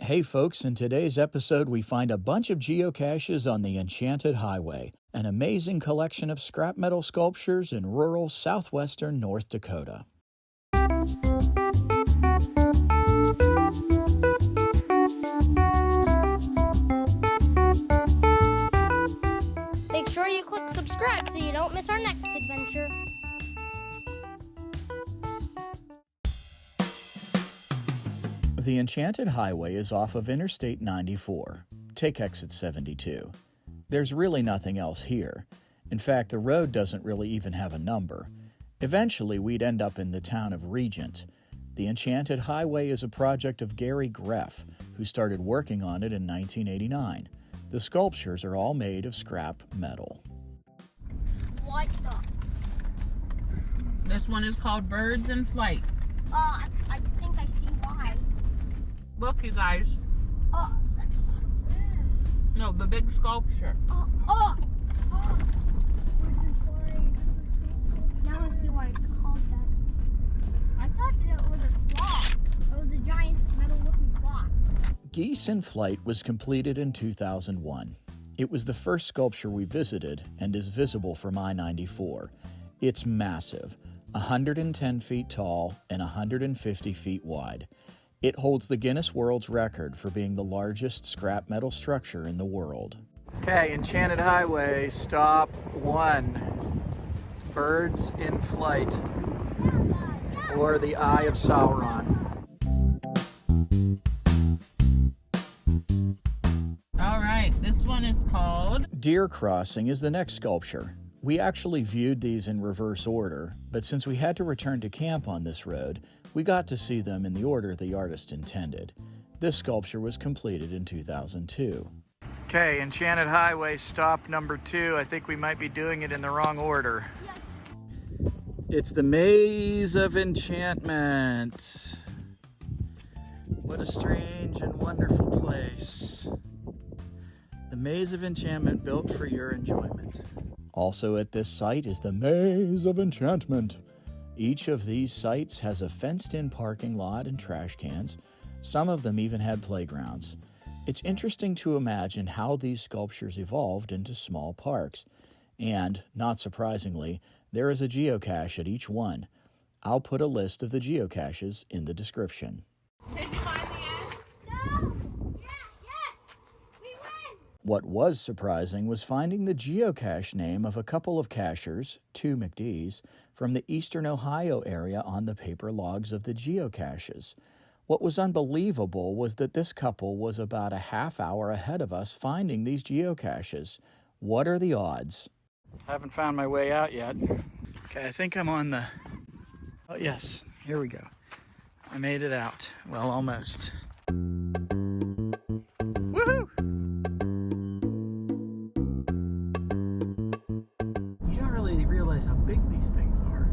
Hey folks, in today's episode we find a bunch of geocaches on the Enchanted Highway, an amazing collection of scrap metal sculptures in rural southwestern North Dakota. Make sure you click subscribe so you don't miss our next adventure. The Enchanted Highway is off of Interstate 94. Take exit 72. There's really nothing else here. In fact, the road doesn't really even have a number. Eventually, we'd end up in the town of Regent. The Enchanted Highway is a project of Gary Greff, who started working on it in 1989. The sculptures are all made of scrap metal. What the? This one is called Birds in Flight. I think I see why. Look, you guys. Oh, that's not it. No, the big sculpture. Oh! Birds in Flight. Now I see why it's called that. I thought that it was a clock. It was a giant metal-looking clock. Geese in Flight was completed in 2001. It was the first sculpture we visited and is visible from I-94. It's massive, 110 feet tall and 150 feet wide. It holds the Guinness World's Record for being the largest scrap metal structure in the world. Okay, Enchanted Highway, stop 1. Birds in Flight, or the Eye of Sauron. All right, this one is called Deer Crossing is the next sculpture. We actually viewed these in reverse order, but since we had to return to camp on this road, we got to see them in the order the artist intended. This sculpture was completed in 2002. Okay, Enchanted Highway, stop number 2. I think we might be doing it in the wrong order. Yes. It's the Maze of Enchantment. What a strange and wonderful place. The Maze of Enchantment built for your enjoyment. Also at this site is the Maze of Enchantment. Each of these sites has a fenced-in parking lot and trash cans. Some of them even had playgrounds. It's interesting to imagine how these sculptures evolved into small parks. And, not surprisingly, there is a geocache at each one. I'll put a list of the geocaches in the description. Did you find the end? No! Yes! We win! What was surprising was finding the geocache name of a couple of cachers, 2 McDees, from the eastern Ohio area on the paper logs of the geocaches. What was unbelievable was that this couple was about a half hour ahead of us finding these geocaches. What are the odds? Haven't found my way out yet. Okay, I think I'm on the... Oh, yes, here we go. I made it out. Well, almost. Woohoo! You don't really realize how big these things are,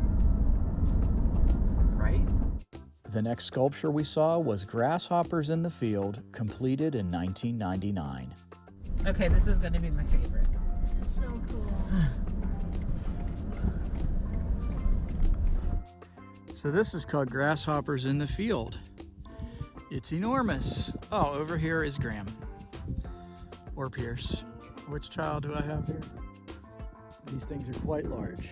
right? The next sculpture we saw was Grasshoppers in the Field, completed in 1999. Okay, this is going to be my favorite. This is so cool. So this is called Grasshoppers in the Field. It's enormous. Oh, over here is Graham. Or Pierce. Which child do I have here? These things are quite large.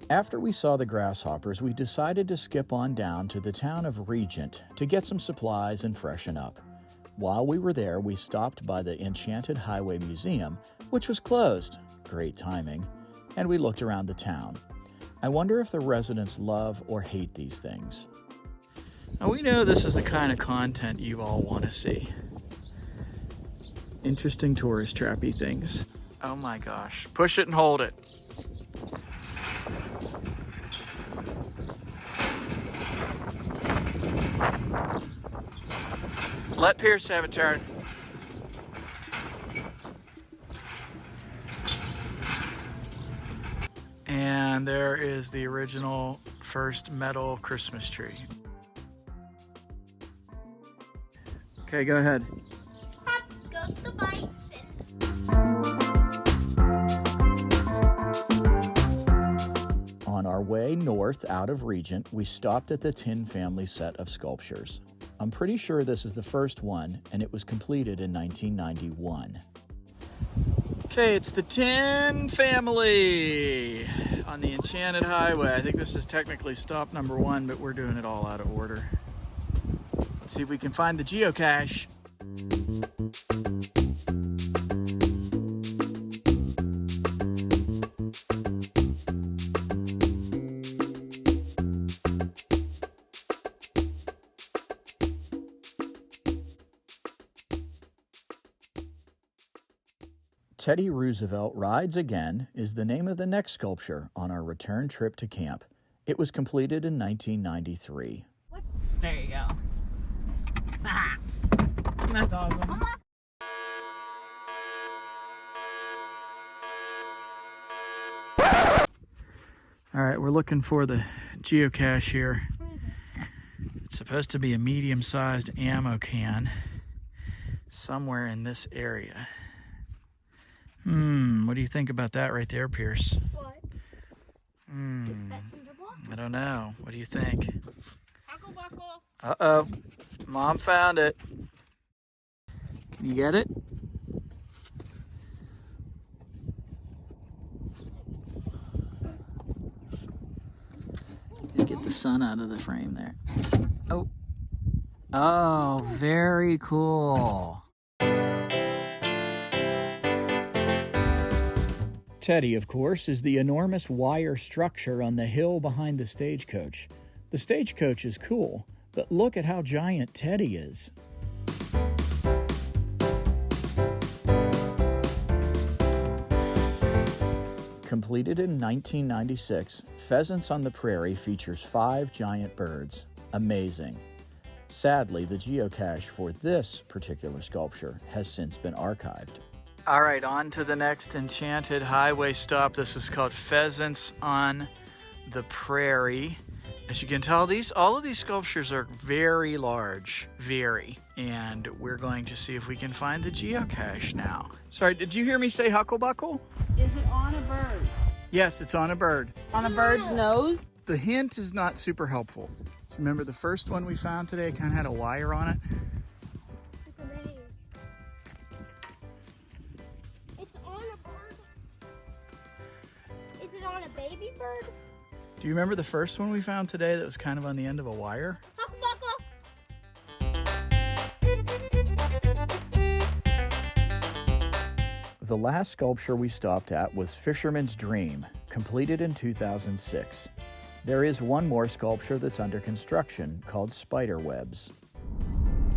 After we saw the grasshoppers, we decided to skip on down to the town of Regent to get some supplies and freshen up. While we were there, we stopped by the Enchanted Highway Museum, which was closed. Great timing. And we looked around the town. I wonder if the residents love or hate these things. Now we know this is the kind of content you all want to see. Interesting tourist trappy things. Oh my gosh. Push it and hold it. Let Pierce have a turn. And And there is the original first metal Christmas tree. Okay, go ahead. Up goes the bison. On our way north out of Regent, we stopped at the Tin family set of sculptures. I'm pretty sure this is the first one, and it was completed in 1991. Okay, it's the Tin family on the Enchanted Highway. I think this is technically stop number 1, but we're doing it all out of order. Let's see if we can find the geocache. Teddy Roosevelt Rides Again is the name of the next sculpture on our return trip to camp. It was completed in 1993. There you go. Ah, that's awesome. All right, we're looking for the geocache here. Where is it? It's supposed to be a medium-sized ammo can somewhere in this area. What do you think about that right there, Pierce? What? That's cinder block? I don't know. What do you think? Buckle, buckle. Uh-oh. Mom found it. Can you get it? Get the sun out of the frame there. Oh. Oh, very cool. Teddy, of course, is the enormous wire structure on the hill behind the stagecoach. The stagecoach is cool, but look at how giant Teddy is. Completed in 1996, Pheasants on the Prairie features 5 giant birds. Amazing. Sadly, the geocache for this particular sculpture has since been archived. All right, on to the next Enchanted Highway stop. This is called Pheasants on the Prairie. As you can tell, all of these sculptures are very large, and we're going to see if we can find the geocache now. Sorry, did you hear me say hucklebuckle? Is it on a bird? Yes, it's on a bird. On a bird's nose? The hint is not super helpful. So remember the first one we found today kind of had a wire on it? It's a maze. It's on a bird. Is it on a baby bird? Do you remember the first one we found today that was kind of on the end of a wire? Hucklebuckle. The last sculpture we stopped at was Fisherman's Dream, completed in 2006. There is one more sculpture that's under construction called Spiderwebs.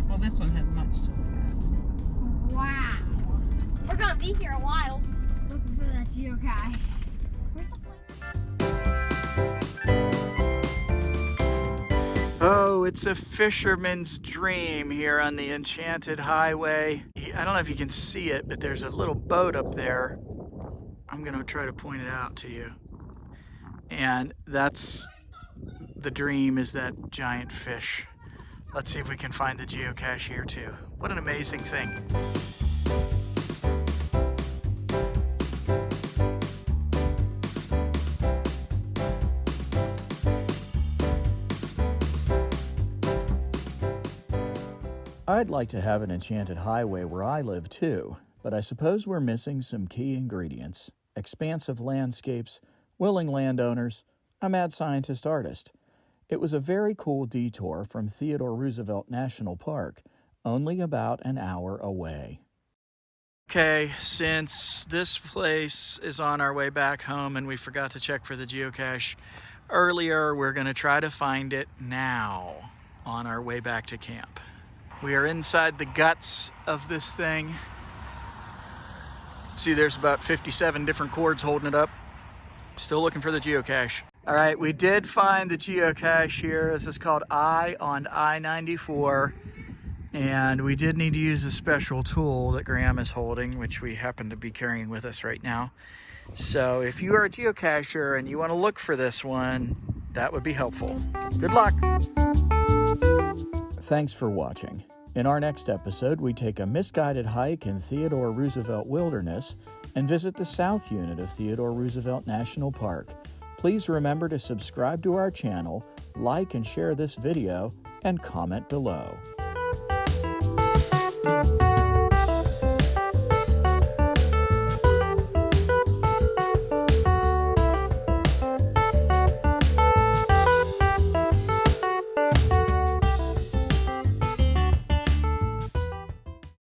Well, this one has much to look Wow. We're gonna be here a while looking for that geocache. Where's the plane? Oh, it's a fisherman's dream here on the Enchanted Highway. I don't know if you can see it, but there's a little boat up there. I'm gonna try to point it out to you. And that's the dream, is that giant fish. Let's see if we can find the geocache here too. What an amazing thing. I'd like to have an Enchanted Highway where I live too, but I suppose we're missing some key ingredients. Expansive landscapes, willing landowners, a mad scientist artist. It was a very cool detour from Theodore Roosevelt National Park, only about an hour away. Okay, since this place is on our way back home and we forgot to check for the geocache earlier, we're going to try to find it now on our way back to camp. We are inside the guts of this thing. See, there's about 57 different cords holding it up. Still looking for the geocache. All right, we did find the geocache here. This is called Eye on I-94. And we did need to use a special tool that Graham is holding, which we happen to be carrying with us right now, So if you are a geocacher and you want to look for this one, that would be helpful. Good luck. Thanks for watching. In our next episode, we take a misguided hike in Theodore Roosevelt Wilderness and visit the south unit of Theodore Roosevelt National Park. Please remember to subscribe to our channel, like and share this video, and comment below.